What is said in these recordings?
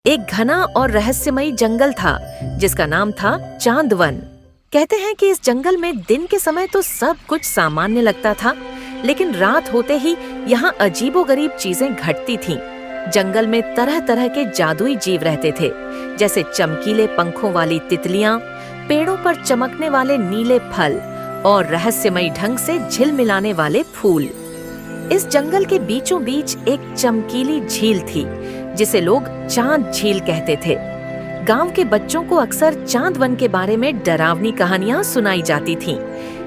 एक घना और रहस्यमयी जंगल था जिसका नाम था चांदवन। कहते हैं कि इस जंगल में दिन के समय तो सब कुछ सामान्य लगता था, लेकिन रात होते ही यहाँ अजीबोगरीब चीजें घटती थीं। जंगल में तरह तरह के जादुई जीव रहते थे, जैसे चमकीले पंखों वाली तितलियां, पेड़ों पर चमकने वाले नीले फल और रहस्यमयी ढंग से झिलमिलाने वाले फूल। इस जंगल के बीचों बीच एक चमकीली झील थी जिसे लोग चांद झील कहते थे। गांव के बच्चों को अक्सर चांदवन के बारे में डरावनी कहानियां सुनाई जाती थीं,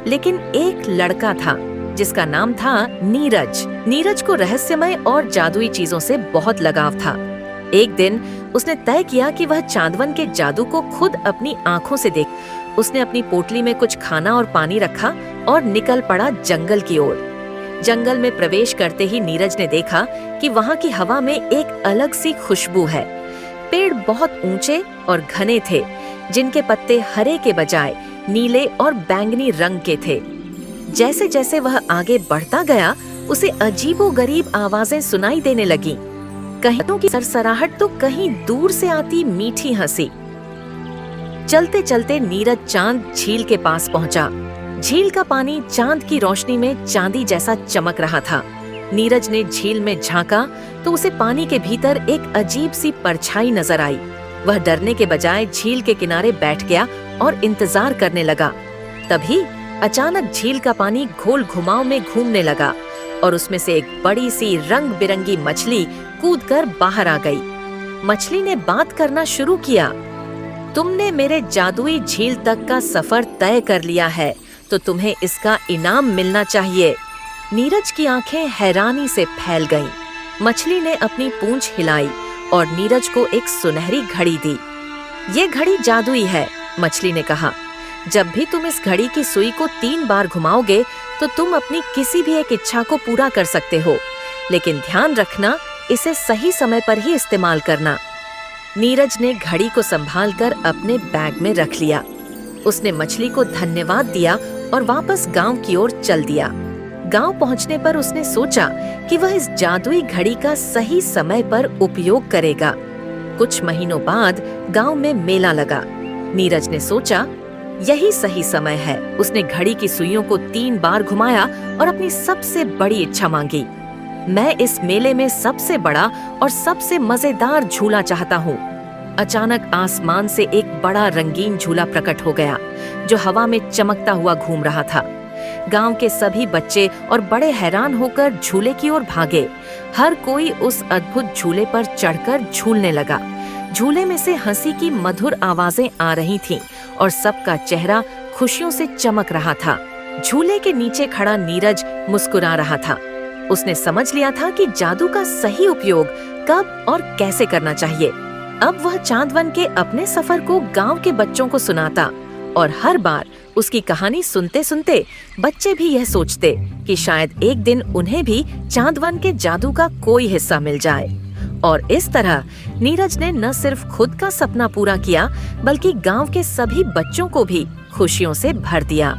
लेकिन एक लड़का था जिसका नाम था नीरज। नीरज को रहस्यमय और जादुई चीजों से बहुत लगाव था। एक दिन उसने तय किया कि वह चांदवन के जादू को खुद अपनी आंखों से देख। उसने अपनी पोटली में कुछ खाना और पानी रखा और निकल पड़ा जंगल की ओर। जंगल में प्रवेश करते ही नीरज ने देखा कि वहाँ की हवा में एक अलग सी खुशबू है। पेड़ बहुत ऊंचे और घने थे, जिनके पत्ते हरे के बजाय नीले और बैंगनी रंग के थे। जैसे जैसे वह आगे बढ़ता गया, उसे अजीबोगरीब आवाजें सुनाई देने लगीं। कहीं की सरसराहट तो कहीं दूर से आती मीठी हंसी। चलते चलते नीरज चांद झील के पास पहुंचा। झील का पानी चांद की रोशनी में चांदी जैसा चमक रहा था। नीरज ने झील में झांका तो उसे पानी के भीतर एक अजीब सी परछाई नजर आई। वह डरने के बजाय झील के किनारे बैठ गया और इंतजार करने लगा। तभी अचानक झील का पानी गोल घुमाव में घूमने लगा और उसमें से एक बड़ी सी रंग बिरंगी मछली कूदकर बाहर आ गई। मछली ने बात करना शुरू किया। तुमने मेरे जादुई झील तक का सफर तय कर लिया है, तो तुम्हें इसका इनाम मिलना चाहिए। नीरज की आंखें हैरानी से फैल गईं। मछली ने अपनी पूंछ हिलाई और नीरज को एक सुनहरी घड़ी दी। ये घड़ी जादुई है, मछली ने कहा। जब भी तुम इस घड़ी की सुई को 3 बार घुमाओगे तो तुम अपनी किसी भी एक इच्छा को पूरा कर सकते हो, लेकिन ध्यान रखना, इसे सही समय पर ही इस्तेमाल करना। नीरज ने घड़ी को संभालकर अपने बैग में रख लिया। उसने मछली को धन्यवाद दिया और वापस गांव की ओर चल दिया। गांव पहुंचने पर उसने सोचा कि वह इस जादुई घड़ी का सही समय पर उपयोग करेगा। कुछ महीनों बाद गांव में मेला लगा। नीरज ने सोचा, यही सही समय है। उसने घड़ी की सुइयों को 3 बार घुमाया और अपनी सबसे बड़ी इच्छा मांगी। मैं इस मेले में सबसे बड़ा और सबसे मजेदार झूला चाहता हूँ। अचानक आसमान से एक बड़ा रंगीन झूला प्रकट हो गया, जो हवा में चमकता हुआ घूम रहा था। गांव के सभी बच्चे और बड़े हैरान होकर झूले की ओर भागे। हर कोई उस अद्भुत झूले पर चढ़कर झूलने लगा। झूले में से हंसी की मधुर आवाजें आ रही थीं और सबका चेहरा खुशियों से चमक रहा था। झूले के नीचे खड़ा नीरज मुस्कुरा रहा था। उसने समझ लिया था कि जादू का सही उपयोग कब और कैसे करना चाहिए। अब वह चांदवन के अपने सफर को गांव के बच्चों को सुनाता और हर बार उसकी कहानी सुनते सुनते बच्चे भी यह सोचते कि शायद एक दिन उन्हें भी चांदवन के जादू का कोई हिस्सा मिल जाए। और इस तरह नीरज ने न सिर्फ खुद का सपना पूरा किया, बल्कि गांव के सभी बच्चों को भी खुशियों से भर दिया।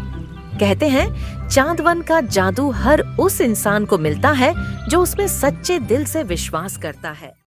कहते हैं, चांदवन का जादू हर उस इंसान को मिलता है जो उसमें सच्चे दिल से विश्वास करता है।